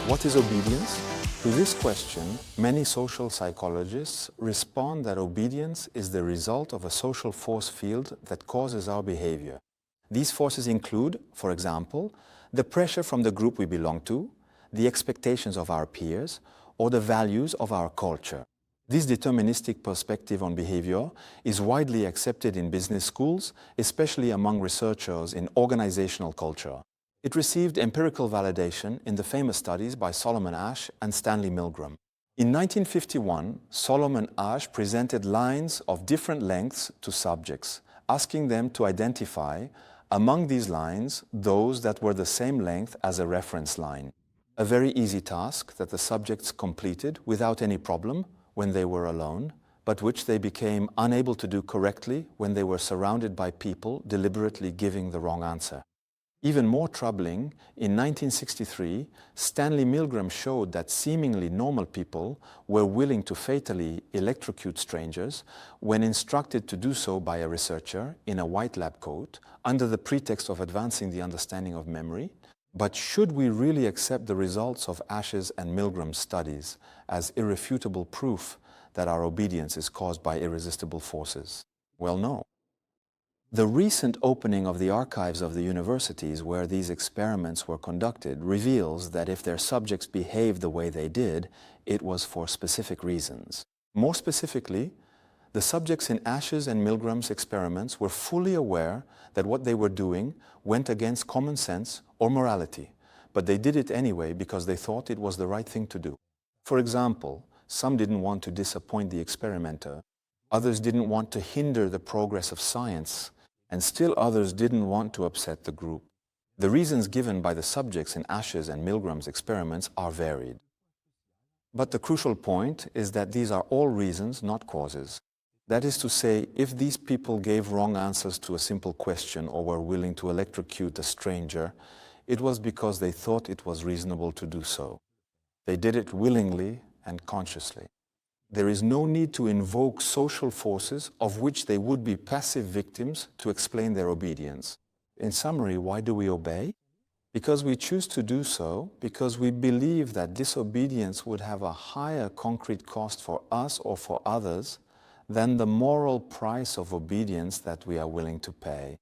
What is obedience? To this question, many social psychologists respond that obedience is the result of a social force field that causes our behavior. These forces include, for example, the pressure from the group we belong to, the expectations of our peers, or the values of our culture. This deterministic perspective on behavior is widely accepted in business schools, especially among researchers in organizational culture. It received empirical validation in the famous studies by Solomon Asch and Stanley Milgram. In 1951, Solomon Asch presented lines of different lengths to subjects, asking them to identify, among these lines, those that were the same length as a reference line. A very easy task that the subjects completed without any problem when they were alone, but which they became unable to do correctly when they were surrounded by people deliberately giving the wrong answer. Even more troubling, in 1963, Stanley Milgram showed that seemingly normal people were willing to fatally electrocute strangers when instructed to do so by a researcher in a white lab coat under the pretext of advancing the understanding of memory. But should we really accept the results of Asch's and Milgram's studies as irrefutable proof that our obedience is caused by irresistible forces? Well, no. The recent opening of the archives of the universities where these experiments were conducted reveals that if their subjects behaved the way they did, it was for specific reasons. More specifically, the subjects in Asch's and Milgram's experiments were fully aware that what they were doing went against common sense or morality, but they did it anyway because they thought it was the right thing to do. For example, some didn't want to disappoint the experimenter, others didn't want to hinder the progress of science, and still others didn't want to upset the group. The reasons given by the subjects in Asch's and Milgram's experiments are varied. But the crucial point is that these are all reasons, not causes. That is to say, if these people gave wrong answers to a simple question or were willing to electrocute a stranger, it was because they thought it was reasonable to do so. They did it willingly and consciously. There is no need to invoke social forces of which they would be passive victims to explain their obedience. In summary, why do we obey? Because we choose to do so, because we believe that disobedience would have a higher concrete cost for us or for others than the moral price of obedience that we are willing to pay.